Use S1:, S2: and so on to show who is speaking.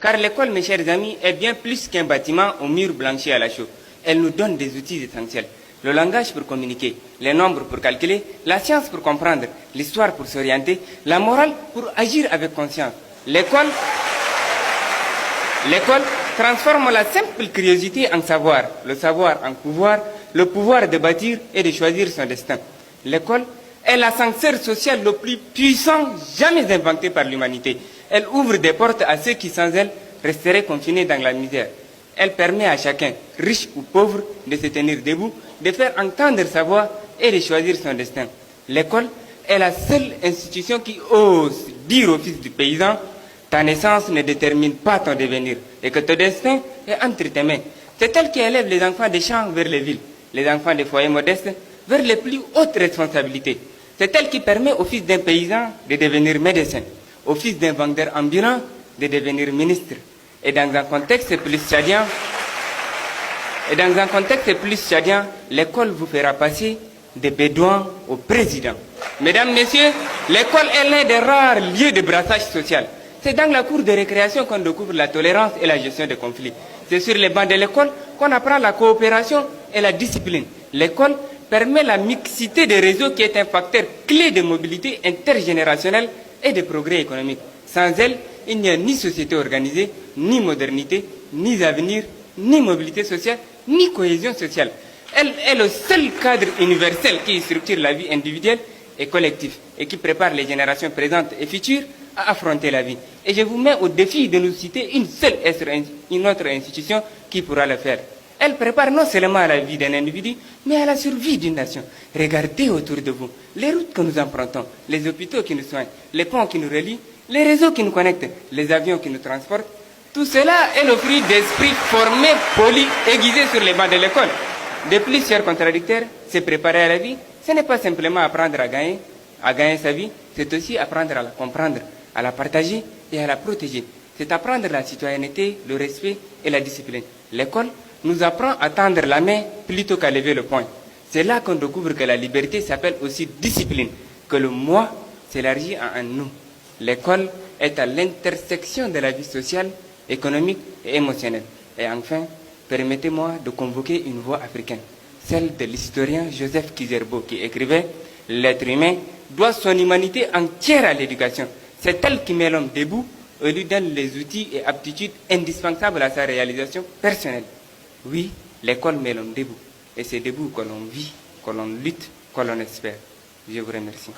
S1: Car l'école, mes chers amis, est bien plus qu'un bâtiment aux murs blanchis à la chaux. Elle nous donne des outils essentiels. Le langage pour communiquer, les nombres pour calculer, la science pour comprendre, l'histoire pour s'orienter, la morale pour agir avec conscience. L'école transforme la simple curiosité en savoir, le savoir en pouvoir, le pouvoir de bâtir et de choisir son destin. L'école est l'ascenseur social le plus puissant jamais inventé par l'humanité. Elle ouvre des portes à ceux qui, sans elle, resteraient confinés dans la misère. Elle permet à chacun, riche ou pauvre, de se tenir debout, de faire entendre sa voix et de choisir son destin. L'école est la seule institution qui ose dire au fils du paysan: ta naissance ne détermine pas ton devenir et que ton destin est entre tes mains. C'est elle qui élève les enfants des champs vers les villes, les enfants des foyers modestes vers les plus hautes responsabilités. C'est elle qui permet au fils d'un paysan de devenir médecin, au fils d'un vendeur ambulant de devenir ministre. Et dans un contexte plus chadien, l'école vous fera passer des bédouins au président. Mesdames, messieurs, l'école est l'un des rares lieux de brassage social. C'est dans la cour de récréation qu'on découvre la tolérance et la gestion des conflits. C'est sur les bancs de l'école qu'on apprend la coopération et la discipline. L'école permet la mixité des réseaux qui est un facteur clé de mobilité intergénérationnelle et de progrès économique. Sans elle, il n'y a ni société organisée, ni modernité, ni avenir, ni mobilité sociale, ni cohésion sociale. Elle est le seul cadre universel qui structure la vie individuelle et collective et qui prépare les générations présentes et futures à affronter la vie. Et je vous mets au défi de nous citer une autre institution qui pourra le faire. Elle prépare non seulement à la vie d'un individu, mais à la survie d'une nation. Regardez autour de vous les routes que nous empruntons, les hôpitaux qui nous soignent, les ponts qui nous relient, les réseaux qui nous connectent, les avions qui nous transportent. Tout cela est le fruit d'esprits formés, polis, aiguisés sur les bancs de l'école. De plus, chers contradicteurs, se préparer à la vie, ce n'est pas simplement apprendre à gagner sa vie, c'est aussi apprendre à la comprendre, à la partager et à la protéger. C'est apprendre la citoyenneté, le respect et la discipline. L'école nous apprend à tendre la main plutôt qu'à lever le poing. C'est là qu'on découvre que la liberté s'appelle aussi discipline, que le moi s'élargit à un nous. L'école est à l'intersection de la vie sociale, économique et émotionnelle. Et enfin, permettez-moi de convoquer une voix africaine, celle de l'historien Joseph Kizerbo, qui écrivait « L'être humain doit son humanité entière à l'éducation. C'est elle qui met l'homme debout et lui donne les outils et aptitudes indispensables à sa réalisation personnelle. » Oui, l'école met l'homme debout. Et c'est debout que l'on vit, que l'on lutte, que l'on espère. Je vous remercie.